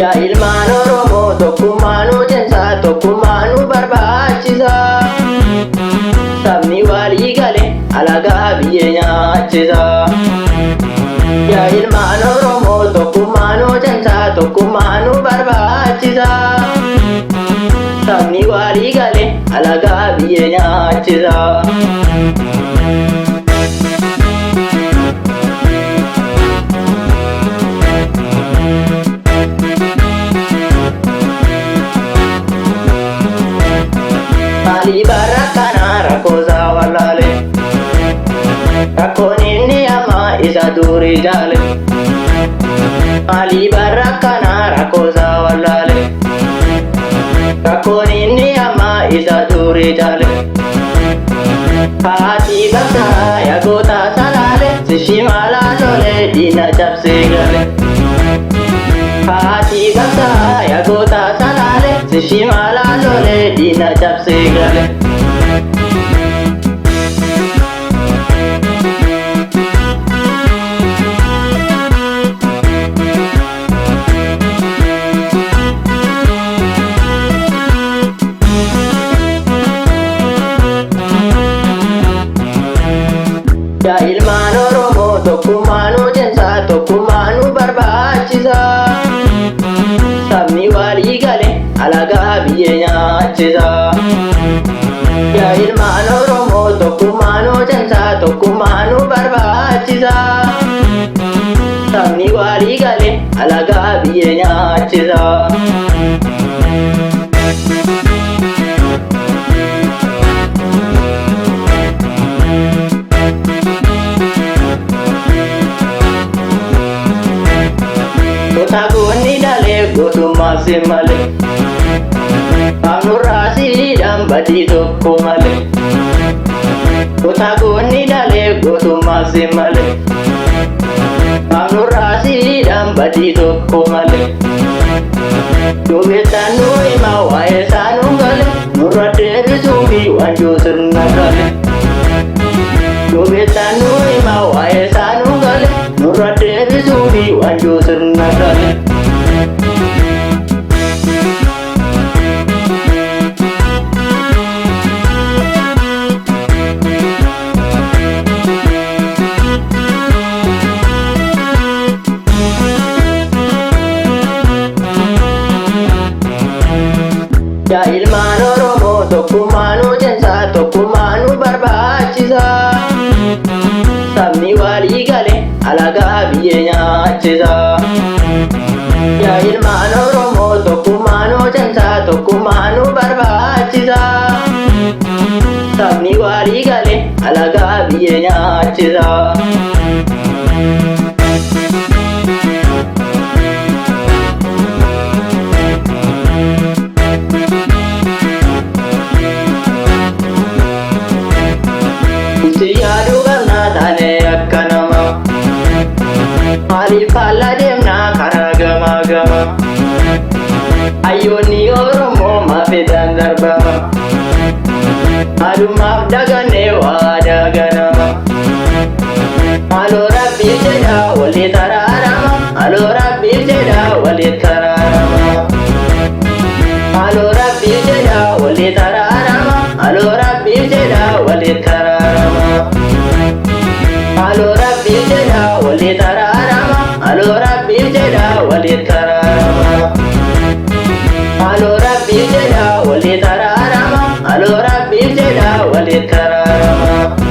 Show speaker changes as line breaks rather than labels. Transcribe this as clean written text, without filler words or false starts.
yaa ilmaan Oromoo tokkummaanuu cimsaa tokkummaanuu barbaachisaa sabni walii galee alagaa biyya nyaachisaa yaa ilmaan Oromoo tokkummaanuu cimsaa tokkummaanuu barbaachisaa sabni walii galee alagaa biyya nyaachisaa. Ali barakana rakosa walale rakoni ni ama isa duri jale Ali barakana rakosa walale rakoni ni ama isa duri jale Hati gata ya gota salale sishimala lole dina chapse gale Hati gata ya gota salale sishimala lole dina chapse gale yaa ilmaan Oromoo tokkummaanuu cimsaa tokkummaanuu barbaachisaa sabni walii galee alagaa biyya nyaachisaa yaa ilmaan Oromoo tokkummaanuu cimsaa tokkummaanuu barbaachisaa sabni walii galee alagaa biyya nyaachisaa. Takuni dale gotuma simale Amurasi dan badi tokko male Takuni dale gotuma simale Amurasi dan badi tokko male Yobetanu ima wae sanu gale Nurade bisubi wanjo sirna gale Yobetanu ima wae sanu gale Nurade bisubi wanjo sirna gale yaa ilmaan Oromoo tokkummaanuu cimsaa tokkummaanuu barbaachisaa sabni walii galee alagaa biyya nyaachisaa yaa ilmaan Oromoo tokkummaanuu cimsaa tokkummaanuu barbaachisaa sabni walii galee alagaa biyya nyaachisaa. Yaadu galna taane akka nama maaliif haala deemnaa karaa gama gama hayyoonni Oromoo maafetaan darbama maalumaaf dagannee waa daganama maaloo rabbiif jedha waliin taraarama maaloo rabbiif jedha waliin taraarama maaloo rabbiif jedha waliin taraarama maaloo rabbiif jedha waliin taraarama Alo Rabbi jedha waliin taraarama Alo Rabbi jedha waliin taraarama Alo Rabbi jedha waliin taraarama Alo Rabbi jedha waliin taraarama